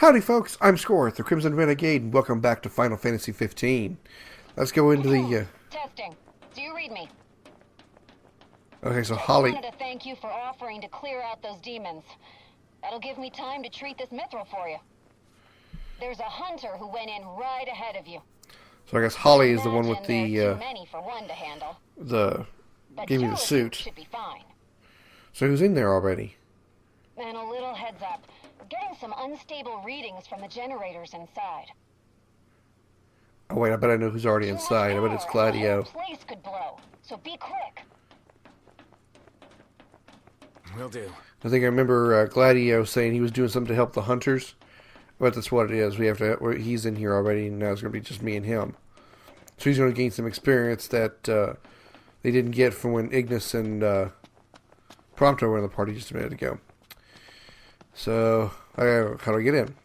Howdy folks, I'm Scoryth, the Crimson Renegade, and welcome back to Final Fantasy 15. Let's go into the, Testing. Do you read me? Okay, so I Holly... wanted to thank you for offering to clear out those demons. That'll give me time to treat this mithril for you. There's a hunter who went in right ahead of you. So I guess Holly is the one with the, too many for one to handle. Gave me the suit. Should be fine. So who's in there already? And a little heads up. We're getting some unstable readings from the generators inside. Oh wait, I bet I know who's already inside. I bet it's Gladio. The whole place could blow, so be quick. Will do. I think I remember Gladio saying he was doing something to help the hunters. But that's what it is. We have to. He's in here already, and now it's going to be just me and him. So he's going to gain some experience that they didn't get from when Ignis and Prompto were in the party just a minute ago. So, how do I get in?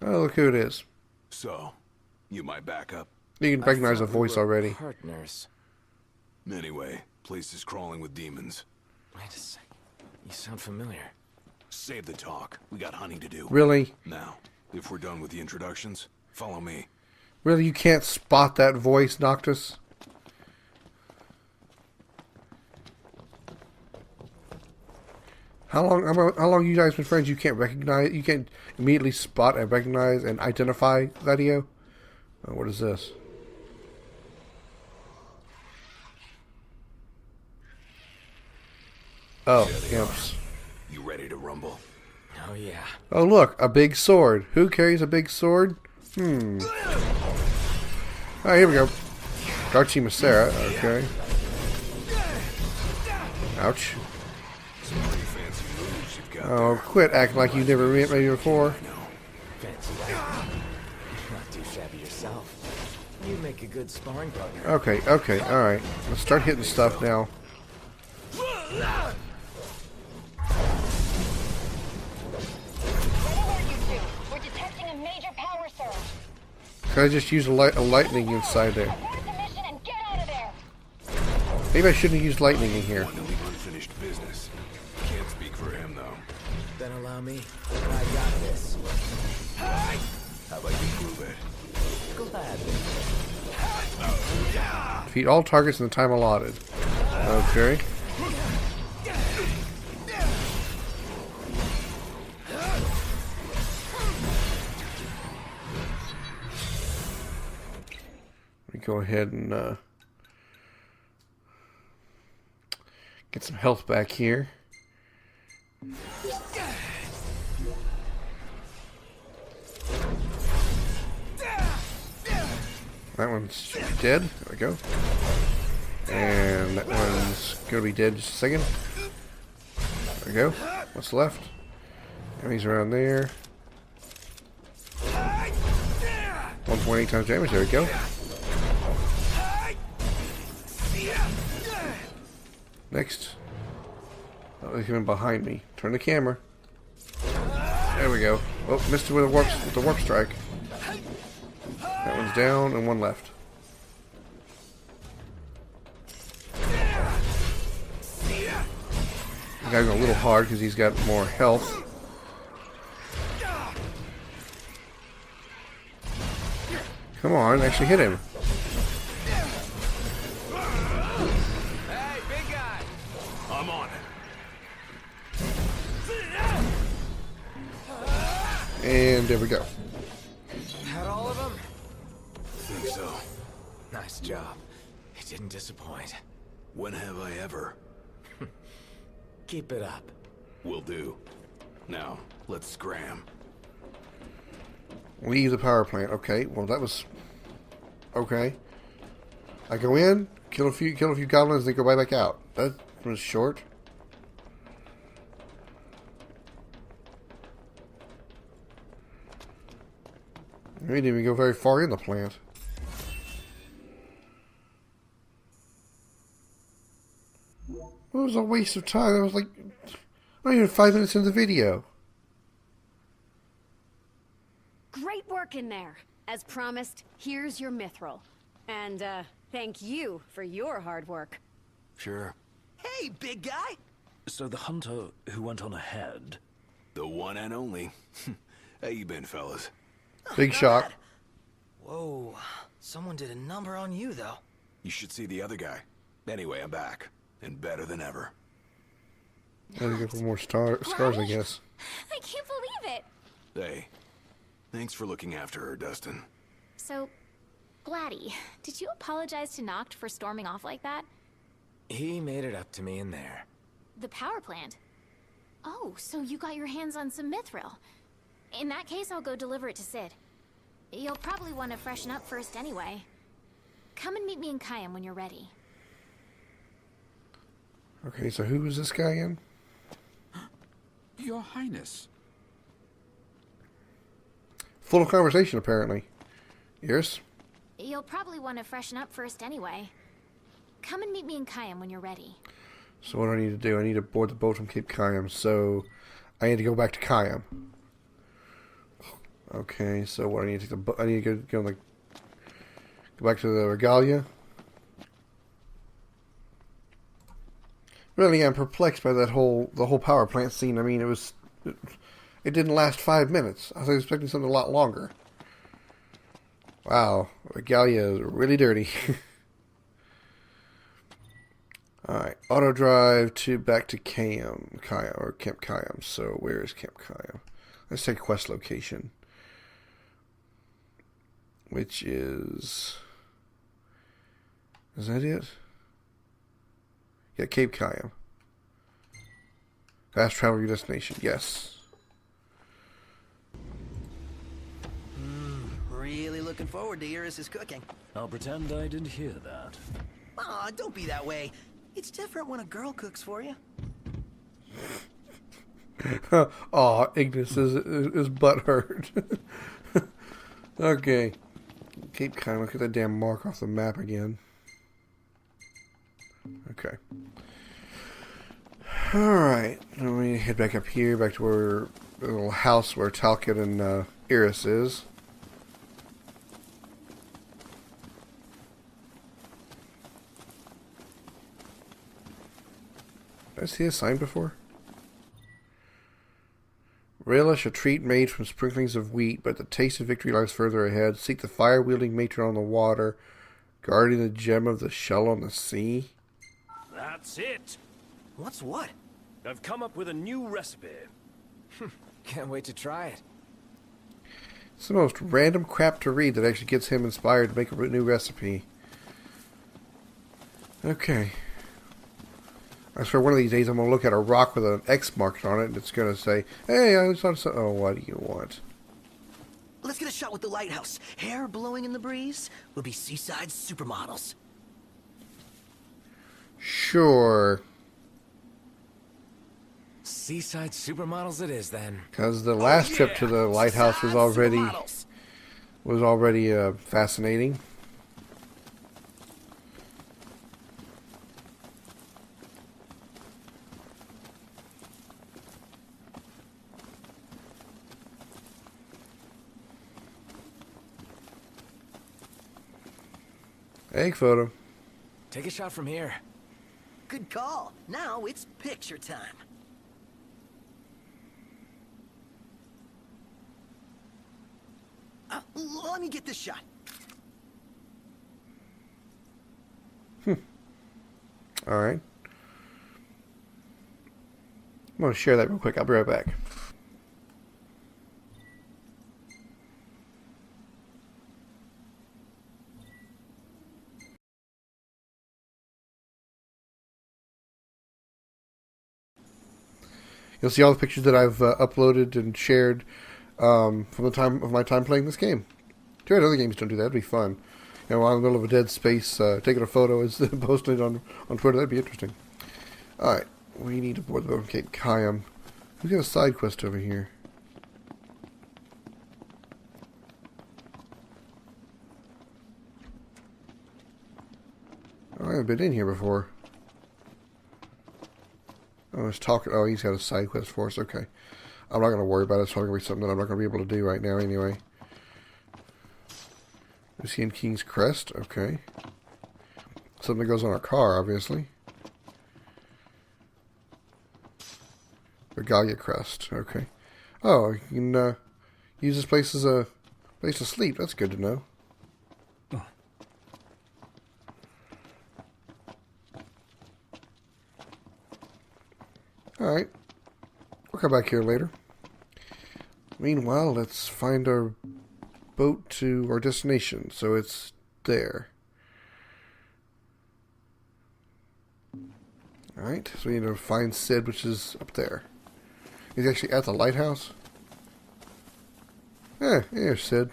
Oh, look who it is. So, you my backup? You can recognize the voice already. Partners. Anyway, place is crawling with demons. Wait a second. You sound familiar. Save the talk. We got hunting to do. Really? Now, if we're done with the introductions, follow me. Really, you can't spot that voice, Noctis? How long you guys been friends? You can't recognize, you can't immediately spot and recognize and identify Gladio? Oh, what is this? Oh, imps. You ready to rumble? Oh, yeah. Oh, look, a big sword. Who carries a big sword? Oh, here we go. Garchi Macera, okay. Ouch. Some pretty fancy moves you've got Oh, quit acting like you've never met me before. Fancy that. Not too shabby yourself. You make a good sparring partner. Okay, alright. Let's start hitting stuff now. We're detecting a major power surge. Can I just use a lightning inside there? Abort the mission and get out of there. Maybe I shouldn't have used lightning in here. one to leave unfinished business. Can't speak for him, though. Then allow me. I got this. How about you prove it? Gladly. Defeat all targets in the time allotted. Okay. Let me go ahead and get some health back here. That one's dead. There we go. And that one's going to be dead in just a second. There we go. What's left? Enemies around there. 1.8 times damage. There we go. Next. Oh, they're coming behind me. Turn the camera. There we go. Oh, missed it with the warp strike. That one's down and one left. The guy's going a little hard because he's got more health. Come on, actually hit him. Hey, big guy! I'm on it. And there we go. Had all of them? Think so. Nice job. It didn't disappoint. When have I ever? Keep it up. Will do. Now, let's scram. Leave the power plant. Okay, well that was okay. I go in, kill a few goblins, then go right back out. That was short. We didn't even go very far in the plant. It was a waste of time. I was like, not even 5 minutes into the video. Great work in there. As promised, here's your mithril. And, thank you for your hard work. Sure. Hey, big guy! So the hunter who went on ahead... The one and only. How you been, fellas? Big Not shot. bad. Whoa, someone did a number on you, though. You should see the other guy. Anyway, I'm back. And better than ever. Gotta go for more scars, I guess. I can't believe it. Hey, thanks for looking after her, Dustin. So, Gladdy, did you apologize to Noct for storming off like that? He made it up to me in there. The power plant? Oh, so you got your hands on some mithril. In that case, I'll go deliver it to Sid. You'll probably want to freshen up first anyway. Come and meet me in Kayam when you're ready. Okay, so who is this guy again? Your Highness. Full of conversation, apparently. Yours? You'll probably want to freshen up first anyway. Come and meet me in Kayam when you're ready. So what do I need to do? I need to board the boat from Cape Kayam, so I need to go back to Kayam. Okay, so what I need to take the boat. I need to go back to the Regalia. Really, I'm perplexed by the whole power plant scene. I mean, it didn't last 5 minutes. I was expecting something a lot longer. Wow, Regalia is really dirty. Alright, auto drive back to Camp Kayam. So where is Camp Kayam? Let's take quest location. Which is that it? Yeah, Cape Kayam. Fast travel your destination, yes. Really looking forward to Iris' cooking. I'll pretend I didn't hear that. Aw, don't be that way. It's different when a girl cooks for you. Aw, Ignis is butthurt. Okay. Cape Kayam, look at that damn mark off the map again. Okay. Alright. Let me head back up here, back to where the little house where Talcott and Iris is. Did I see a sign before? Relish a treat made from sprinklings of wheat, but the taste of victory lies further ahead. Seek the fire-wielding matron on the water, guarding the gem of the shell on the sea. That's it! What's what? I've come up with a new recipe. Can't wait to try it. It's the most random crap to read that actually gets him inspired to make a new recipe. Okay. I swear one of these days I'm going to look at a rock with an X mark on it and it's going to say, hey, I saw something. Oh, what do you want? Let's get a shot with the lighthouse. Hair blowing in the breeze. We'll be seaside supermodels. Sure. Seaside supermodels it is, then. Because the last trip to the lighthouse was already fascinating. Egg photo. Take a shot from here. Good call. Now it's picture time. Let me get this shot. Alright. I'm going to share that real quick. I'll be right back. You'll see all the pictures that I've uploaded and shared from the time of my time playing this game. Too bad other games don't do that. It'd be fun. You know, while in the middle of a dead space, taking a photo instead of posting it on Twitter. That'd be interesting. Alright. We need to board the boat from Cape Kayam. We've got a side quest over here. Oh, I haven't been in here before. Oh, he's talking. Oh, he's got a side quest for us. Okay. I'm not going to worry about it. It's probably going to be something that I'm not going to be able to do right now anyway. Is he in King's Crest? Okay. Something that goes on our car, obviously. Regalia crest. Okay. Oh, you can use this place as a place to sleep. That's good to know. Alright. We'll come back here later. Meanwhile, let's find our boat to our destination. So it's there. Alright, so we need to find Sid, which is up there. He's actually at the lighthouse. Here's Sid.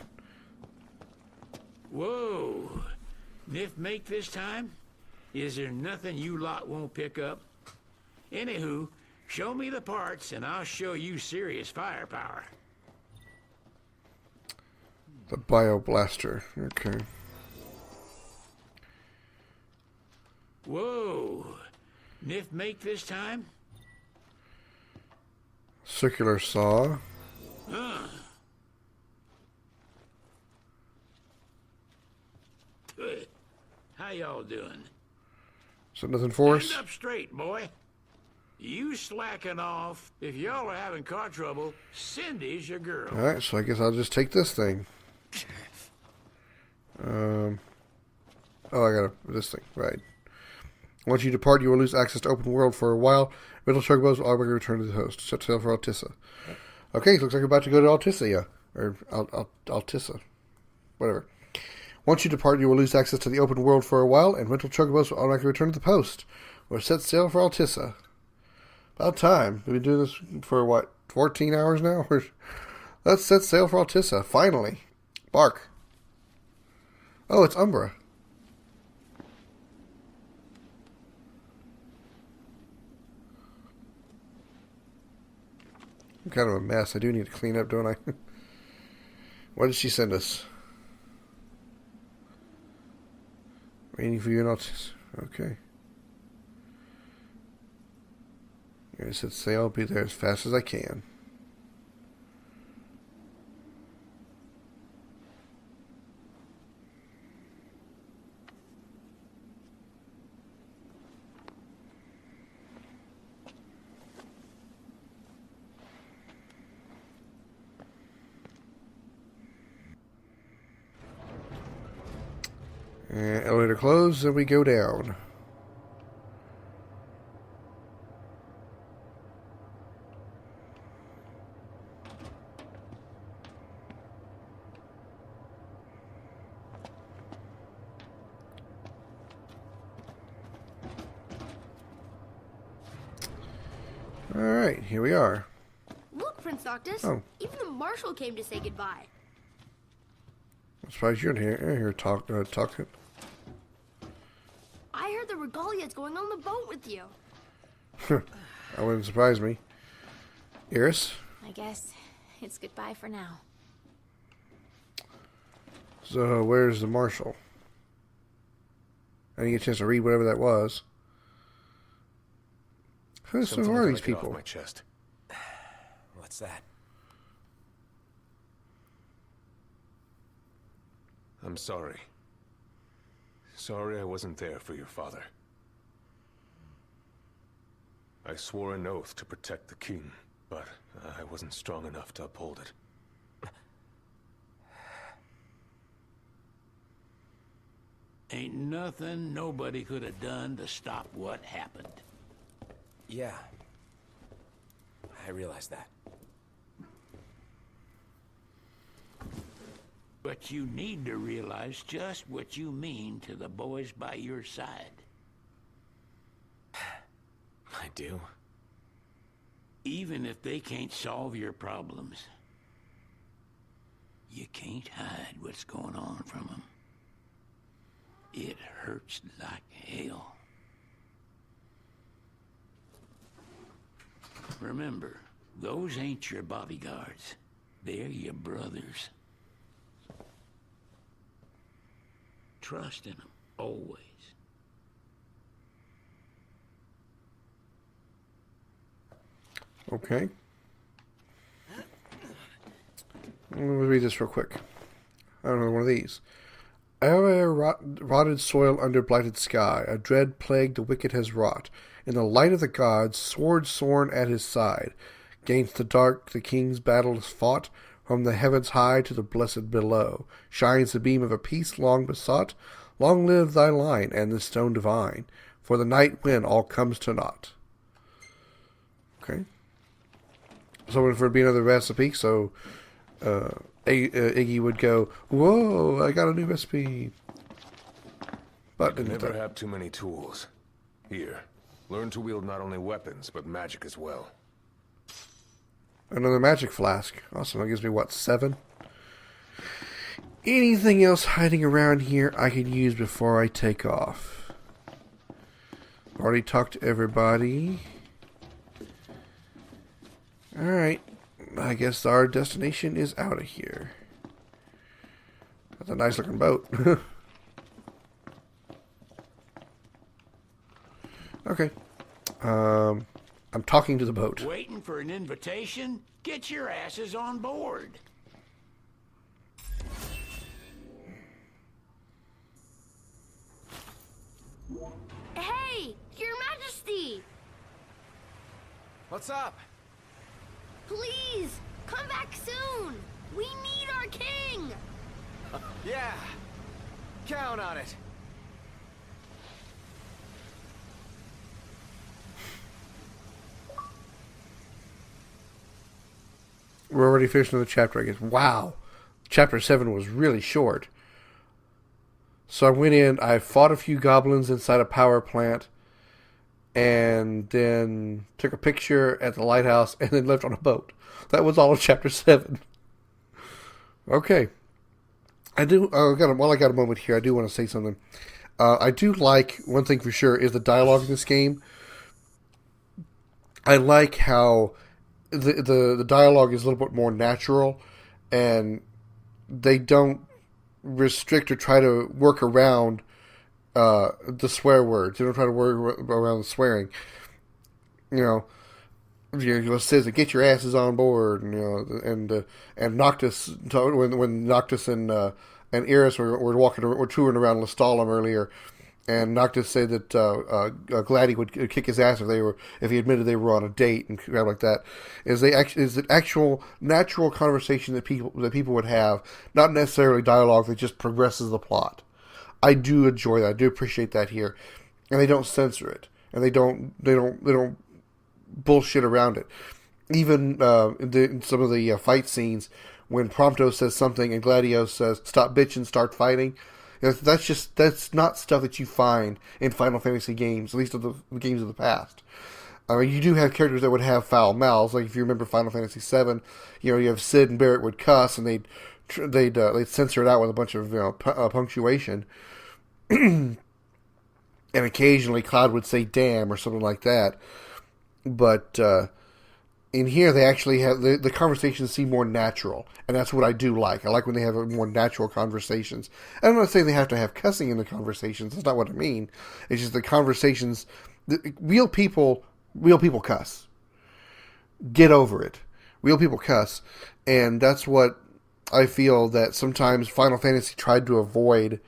Whoa. Niff make this time? Is there nothing you lot won't pick up? Anywho, show me the parts and I'll show you serious firepower. The Bioblaster. Okay. Whoa. Niff make this time? Circular saw. Huh. Good. How y'all doing? So nothing for us? Stand up straight, boy. You slacking off. If y'all are having car trouble, Cindy's your girl. Alright, so I guess I'll just take this thing. Oh, I got this thing. Right. Once you depart, you will lose access to open world for a while. Middle chocobos will automatically return to the host. Set sail for Altissia. Okay, looks like we're about to go to Altissia. Or Altissia. Whatever. Once you depart, you will lose access to the open world for a while, and rental chocobos will automatically return to the post. We're set sail for Altissia. About time. We've been doing this for, what, 14 hours now? Let's set sail for Altissia. Finally. Bark. Oh, it's Umbra. I'm kind of a mess. I do need to clean up, don't I? What did she send us? Waiting for you in Altissia. Okay. I said, say I'll be there as fast as I can. And elevator closed, and we go down. Alright, here we are. Look, Prince Noctis. Oh. Even the marshal came to say goodbye. I'm surprised you're in here talking. I heard the Regalia's going on the boat with you. That wouldn't surprise me. Iris? I guess it's goodbye for now. So, where's the marshal? I didn't get a chance to read whatever that was. Who are these people? My chest. What's that? I'm sorry. Sorry I wasn't there for your father. I swore an oath to protect the king, but I wasn't strong enough to uphold it. Ain't nothing nobody could have done to stop what happened. Yeah. I realize that. But you need to realize just what you mean to the boys by your side. I do. Even if they can't solve your problems, you can't hide what's going on from them. It hurts like hell. Remember, those ain't your bodyguards. They're your brothers. Trust in them, always. Okay. Let me read this real quick. I don't know one of these. Ere rotted soil under blighted sky, a dread plague the wicked has wrought. In the light of the gods, sword sworn at his side, gainst the dark the king's battle is fought. From the heavens high to the blessed below shines the beam of a peace long besought. Long live thy line and the stone divine, for the night when all comes to naught. Okay. So if it would be another recipe, so Iggy would go, whoa, I got a new recipe. But you never have too many tools. Here, learn to wield not only weapons, but magic as well. Another magic flask. Awesome. That gives me, what, 7? Anything else hiding around here I can use before I take off? Already talked to everybody. Alright. I guess our destination is out of here. That's a nice looking boat. Okay. I'm talking to the boat. Waiting for an invitation? Get your asses on board. Hey, Your Majesty! What's up? Please, come back soon! We need our king! Yeah, count on it. We're already finishing the chapter, I guess. Wow. Chapter 7 was really short. So I went in, I fought a few goblins inside a power plant, and then took a picture at the lighthouse, and then left on a boat. That was all of Chapter 7. Okay. While I got a moment here, I do want to say something. I do like, one thing for sure, is the dialogue in this game. I like how the dialogue is a little bit more natural, and they don't restrict or try to work around the swear words. They don't try to work around the swearing. You know, says get your asses on board, and Noctis, when Noctis and Eris were touring around Lestalem earlier. And Noctis said that Gladdy would kick his ass if he admitted they were on a date and crap like that. Is an actual natural conversation that people would have, not necessarily dialogue that just progresses the plot. I do enjoy that. I do appreciate that here, and they don't censor it, and they don't bullshit around it. Even in some of the fight scenes, when Prompto says something and Gladio says "Stop bitching, start fighting." That's not stuff that you find in Final Fantasy games, at least of the games of the past. I mean, you do have characters that would have foul mouths, like if you remember Final Fantasy VII, you have Cid and Barrett would cuss, and they'd censor it out with a bunch of punctuation, and occasionally Cloud would say "damn" or something like that. But in here, they actually have the conversations seem more natural, and that's what I do like. I like when they have more natural conversations. I'm not saying they have to have cussing in the conversations. That's not what I mean. It's just the conversations. Real people cuss. Get over it. Real people cuss, and that's what I feel that sometimes Final Fantasy tried to avoid.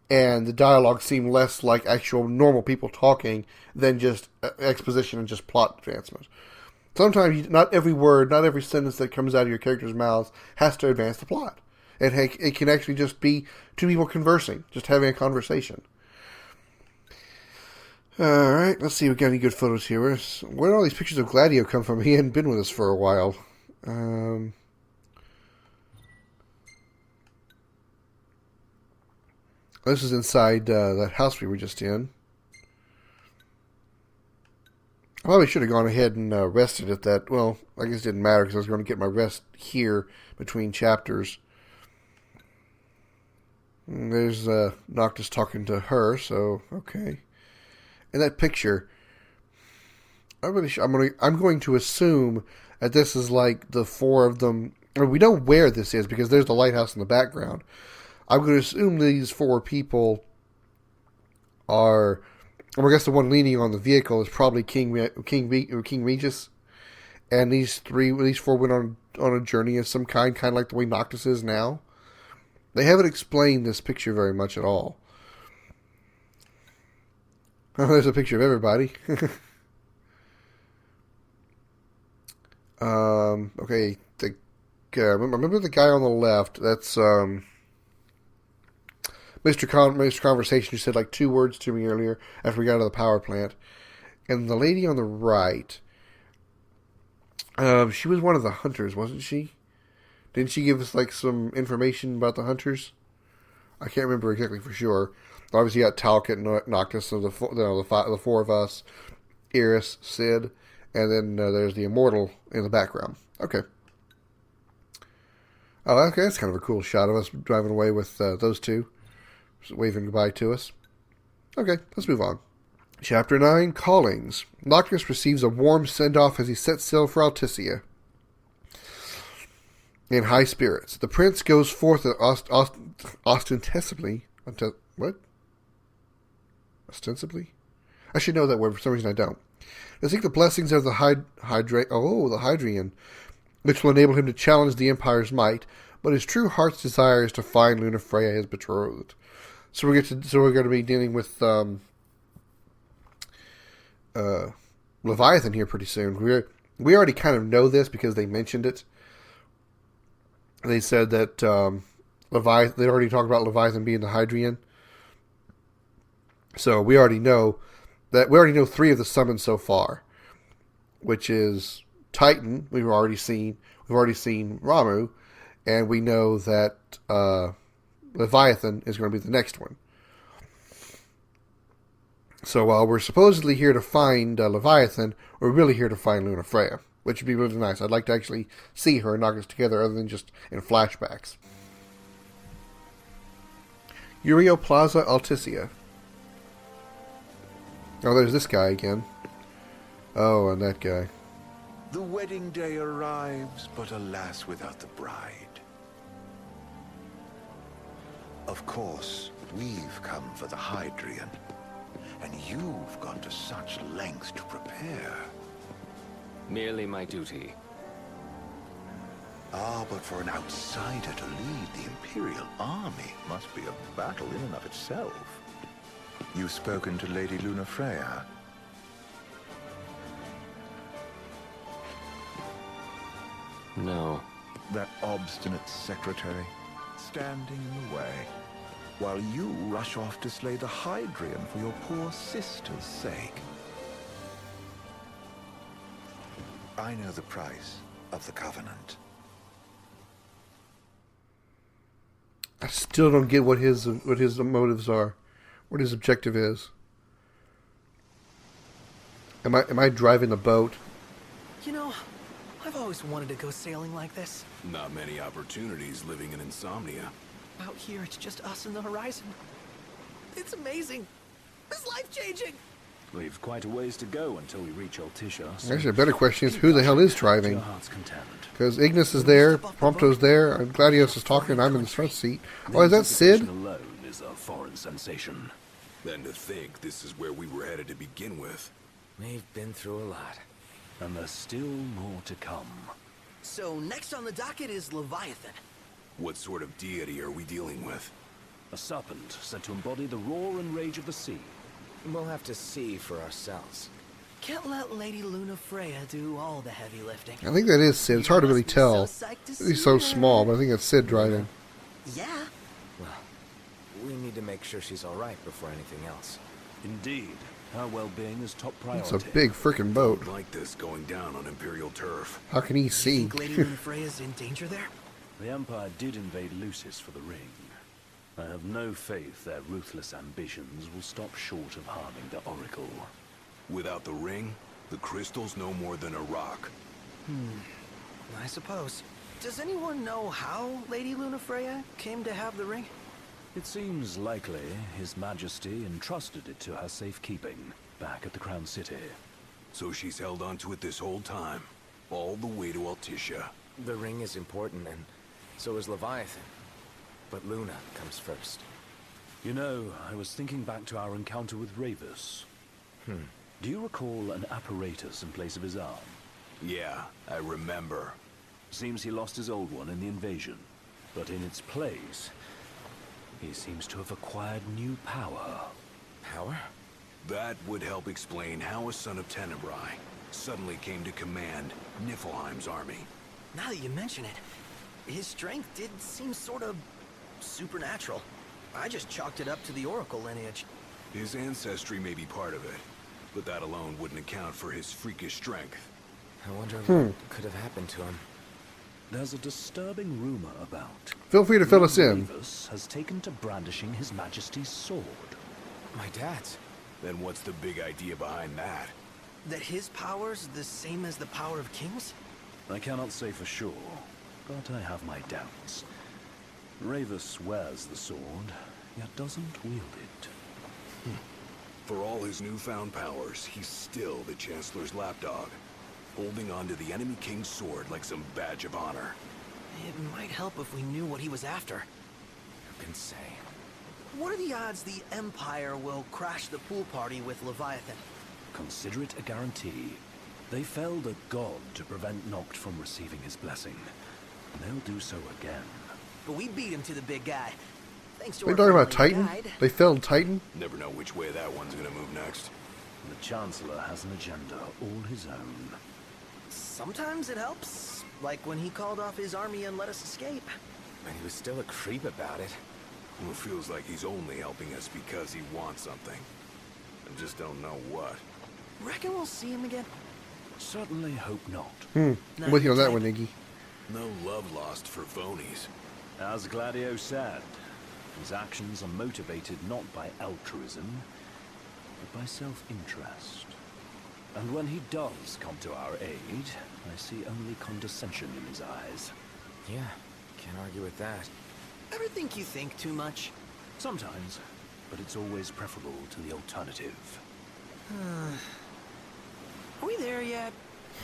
And the dialogue seemed less like actual normal people talking than just exposition and just plot advancement. Sometimes not every word, not every sentence that comes out of your character's mouths has to advance the plot. It can actually just be two people conversing, just having a conversation. Alright, let's see if we got any good photos here. Where did all these pictures of Gladio come from? He hadn't been with us for a while. This is inside that house we were just in. I probably should have gone ahead and rested at that. Well, I guess it didn't matter because I was going to get my rest here between chapters. And there's Noctis talking to her, so okay. And that picture, I'm going to assume that this is like the four of them. We know where this is because there's the lighthouse in the background. I'm going to assume these four people are. I guess the one leaning on the vehicle is probably King Regis, and these four went on a journey of some kind of like the way Noctis is now. They haven't explained this picture very much at all. Oh, there's a picture of everybody. Okay. Remember the guy on the left? That's Mr. Conversation, who said like 2 words to me earlier after we got out of the power plant. And the lady on the right, she was one of the hunters, wasn't she? Didn't she give us like some information about the hunters? I can't remember exactly for sure. Obviously, you got Talcott, Noctis, so the 4 of us, Iris, Sid, and then there's the Immortal in the background. Okay. Oh, okay, that's kind of a cool shot of us driving away with those 2, waving goodbye to us. Okay, let's move on. Chapter 9, Callings. Noctis receives a warm send-off as he sets sail for Altissia. In high spirits, the prince goes forth ostensibly. What? Ostensibly? I should know that word. For some reason I don't. To seek the blessings of the Hydrian, which will enable him to challenge the Empire's might, but his true heart's desire is to find Lunafreya, his betrothed. So we're going to be dealing with Leviathan here pretty soon. We already kind of know this because they mentioned it. They said that Leviathan. They already talked about Leviathan being the Hydrian. So we already know that. We already know 3 of the summons so far, which is Titan. We've already seen Ramu, and we know that Leviathan is going to be the next one. So while we're supposedly here to find Leviathan, we're really here to find Lunafreya, which would be really nice. I'd like to actually see her and knock us together other than just in flashbacks. Urio Plaza, Altissia. Oh, there's this guy again. Oh, and that guy. The wedding day arrives, but alas, without the bride. Of course, we've come for the Hydrian. And you've gone to such lengths to prepare. Merely my duty. Ah, but for an outsider to lead the Imperial army must be a battle in and of itself. You've spoken to Lady Lunafreya. No. That obstinate secretary, standing in the way, while you rush off to slay the Hydrian for your poor sister's sake. I know the price of the Covenant. I still don't get what his motives are, what his objective is. Am I driving the boat? You know, I've always wanted to go sailing like this. Not many opportunities living in Insomnia. Out here, it's just us and the horizon. It's amazing. It's life-changing. We've quite a ways to go until we reach Altissia. Actually, a better question is who the hell is driving? Because Ignis is there, Prompto's there, and Gladius is talking, and I'm in the front seat. Oh, is that Sid? Alone is a foreign sensation. Then to think this is where we were headed to begin with. We've been through a lot. And there's still more to come. So next on the docket is Leviathan. What sort of deity are we dealing with? A serpent said to embody the roar and rage of the sea. We'll have to see for ourselves. Can't let Lady Lunafreya do all the heavy lifting. I think that is Sid. It's hard to really tell. He's so small, but I think it's Sid driving. Yeah. Well, we need to make sure she's all right before anything else. Indeed. Her well-being is top priority. It's a big freaking boat. Don't like this going down on Imperial turf. How can he see? You think Lady Lunafreya's in danger there? The Empire did invade Lucis for the ring. I have no faith their ruthless ambitions will stop short of harming the Oracle. Without the ring, the crystal's no more than a rock. I suppose. Does anyone know how Lady Lunafreya came to have the ring? It seems likely His Majesty entrusted it to her safekeeping back at the Crown City. So she's held onto it this whole time, all the way to Altissia. The ring is important, and so is Leviathan. But Luna comes first. You know, I was thinking back to our encounter with Ravus. Do you recall an apparatus in place of his arm? Yeah, I remember. Seems he lost his old one in the invasion. But in its place, He seems to have acquired new power. Power? That would help explain how a son of Tenebrae suddenly came to command Niflheim's army. Now that you mention it, his strength did seem sort of supernatural. I just chalked it up to the Oracle lineage. His ancestry may be part of it, but that alone wouldn't account for his freakish strength. I wonder what could have happened to him. There's a disturbing rumor about... Feel free to fill us in. Rivers has taken to brandishing His Majesty's sword. My dad's. Then what's the big idea behind that? That his power's the same as the power of kings? I cannot say for sure, but I have my doubts. Ravus wears the sword, yet doesn't wield it. For all his newfound powers, he's still the Chancellor's lapdog, holding on to the enemy king's sword like some badge of honor. It might help if we knew what he was after. Who can say? What are the odds the Empire will crash the pool party with Leviathan? Consider it a guarantee. They felled a god to prevent Noct from receiving his blessing. And they'll do so again. But we beat him to the big guy. Thanks to Are our you talking about friendly Titan? guide. They felled Titan? Never know which way that one's gonna move next. The Chancellor has an agenda all his own. Sometimes it helps. Like when he called off his army and let us escape. But he was still a creep about it. Well, it feels like he's only helping us because he wants something. I just don't know what. Reckon we'll see him again? Certainly hope not. I'm with you on that one, Iggy. No love lost for phonies. As Gladio said, his actions are motivated not by altruism, but by self-interest. And when he does come to our aid, I see only condescension in his eyes. Yeah, can't argue with that. Ever think you think too much? Sometimes, but it's always preferable to the alternative. Are we there yet?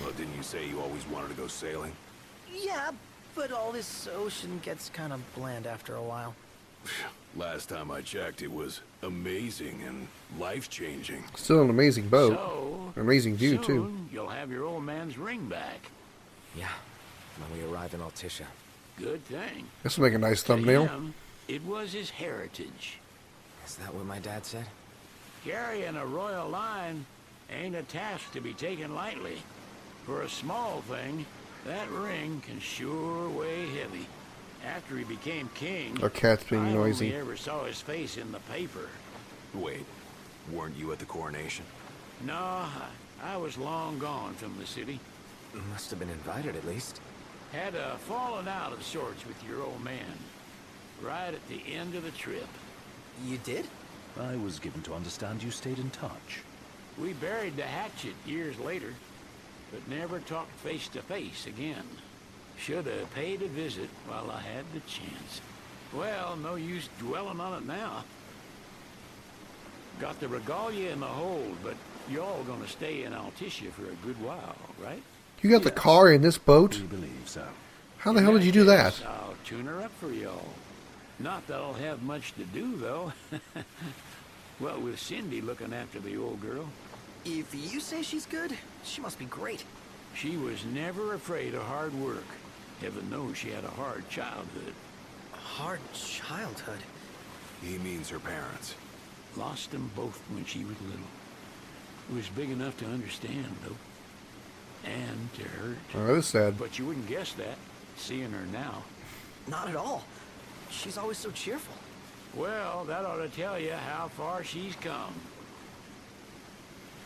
Well, didn't you say you always wanted to go sailing? Yeah, but all this ocean gets kind of bland after a while. Last time I checked, it was amazing and life-changing. Still an amazing boat. So, Amazing view, soon too. You'll have your old man's ring back. Yeah, when we arrive in Altissia. Good thing. This will make a nice To thumbnail. him, it was his heritage. Is that what my dad said? Carrying a royal line ain't a task to be taken lightly. For a small thing, that ring can sure weigh heavy. After he became king, Our cat's being I noisy. only ever saw his face in the paper. Wait, weren't you at the coronation? No, I was long gone from the city. Must have been invited at least. Had a falling out of sorts with your old man. Right at the end of the trip. You did? I was given to understand you stayed in touch. We buried the hatchet years later, but never talked face to face again. Should have paid a visit while I had the chance. Well, no use dwelling on it now. Got the regalia in the hold, but y'all gonna stay in Altissia for a good while, right? You got the car in this boat? We believe so. How the hell did you do that? Yes, I'll tune her up for y'all. Not that I'll have much to do, though. Well, with Cindy looking after the old girl. If you say she's good, she must be great. She was never afraid of hard work. Heaven knows she had a hard childhood. A hard childhood? He means her parents. Lost them both when she was little. Was big enough to understand, though. And to hurt. Oh, that is sad. But you wouldn't guess that, seeing her now. Not at all. She's always so cheerful. Well, that ought to tell you how far she's come.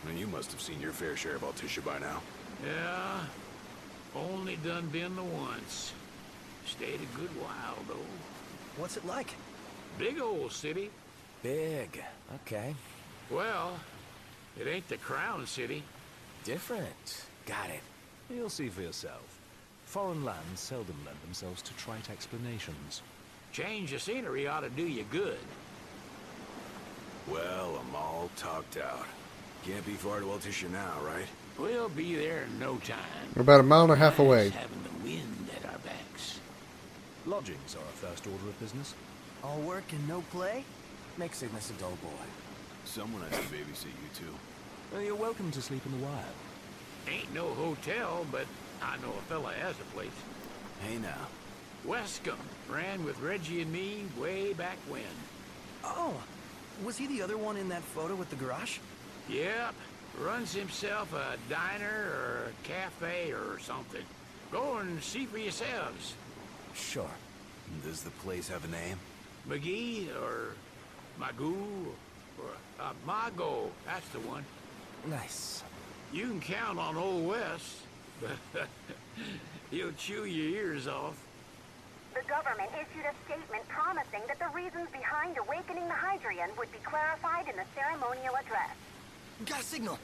And you must have seen your fair share of Altissia by now. Yeah, only done been the once. Stayed a good while, though. What's it like? Big old city. Big. Okay. Well, it ain't the crown city. Different. Got it. You'll see for yourself. Foreign lands seldom lend themselves to trite explanations. Change of scenery ought to do you good. Well, I'm all talked out. Can't be far to Altissia now, right? We'll be there in no time. We're about a mile and a half away. Nice having the wind at our backs. Lodgings are our first order of business. All work and no play? Make Cygnus a dull boy. Someone has to babysit you, too. Well, you're welcome to sleep in the wild. Ain't no hotel, but I know a fella has a place. Hey now, Wescombe ran with Reggie and me way back when. Oh, was he the other one in that photo with the garage? Yep, runs himself a diner or a cafe or something. Go and see for yourselves. Sure. Does the place have a name? McGee or Magoo or Mago, that's the one. Nice. You can count on Old Wes, but he'll chew your ears off. The government issued a statement promising that the reasons behind awakening the Hydrian would be clarified in the ceremonial address. Got a signal.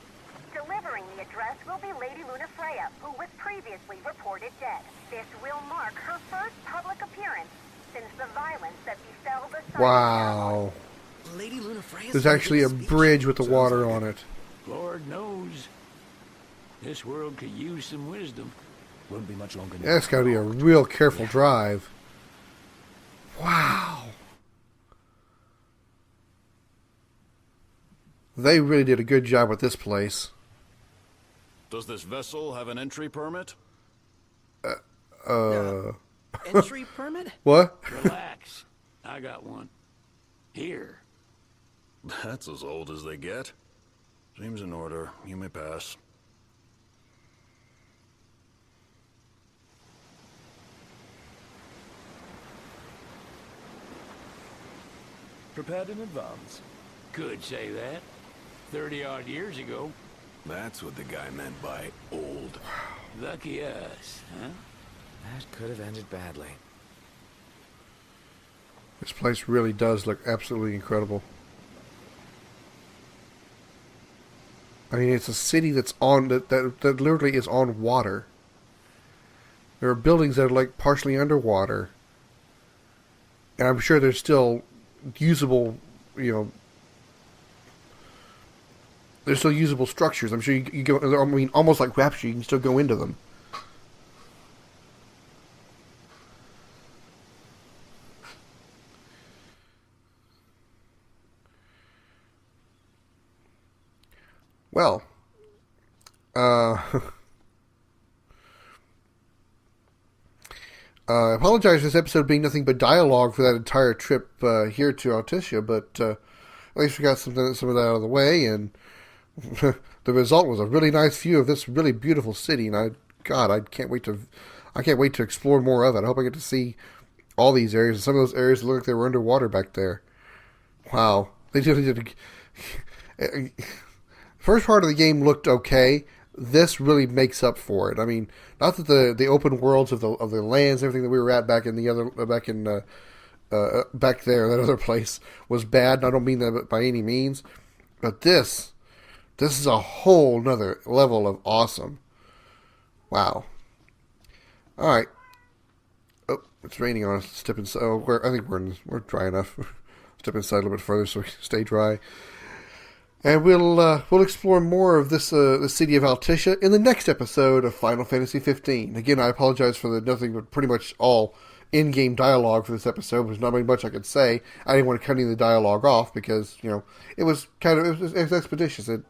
Delivering the address will be Lady Lunafreya, who was previously reported dead. This will mark her first public appearance since the violence that befell the site. Wow. Lady Lunafreya. There's actually a bridge with the water on it. Lord knows. This world could use some wisdom. Won't be much longer now. That's got to be a real careful drive. Wow. They really did a good job with this place. Does this vessel have an entry permit? Entry permit? What? Relax. I got one. Here. That's as old as they get. Seems in order. You may pass. Prepared in advance. Could say that. 30-odd years ago. That's what the guy meant by old. Lucky us, huh? That could have ended badly. This place really does look absolutely incredible. I mean, it's a city that's on that literally is on water. There are buildings that are like partially underwater, and I'm sure there's still usable, there's still usable structures. I'm sure you go. I mean, almost like Rapture, you can still go into them. Well, I apologize for this episode being nothing but dialogue for that entire trip here to Altissia, but at least we got some of that out of the way, and the result was a really nice view of this really beautiful city. And I can't wait to explore more of it. I hope I get to see all these areas. And some of those areas look like they were underwater back there. Wow, they really did. First part of the game looked okay. This really makes up for it. I mean, not that the open worlds of the lands, everything that we were at back there, that other place was bad. And I don't mean that by any means, but this is a whole nother level of awesome. Wow. All right. Oh, it's raining on us. Step inside. Oh, I think we're dry enough. Step inside a little bit further so we can stay dry. And we'll explore more of this the city of Altissia in the next episode of Final Fantasy 15. Again, I apologize for the nothing but pretty much all in-game dialogue for this episode. There's not very much I could say. I didn't want to cut any of the dialogue off because it was expeditious. It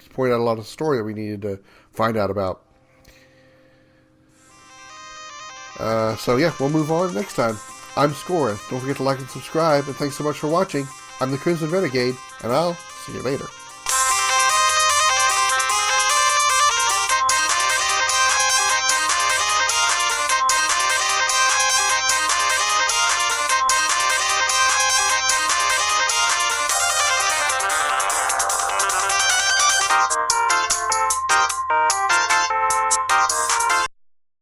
pointed out a lot of story that we needed to find out about. So yeah, we'll move on next time. I'm Scoryth. Don't forget to like and subscribe, and thanks so much for watching. I'm the Crimson Renegade, and I'll see you later.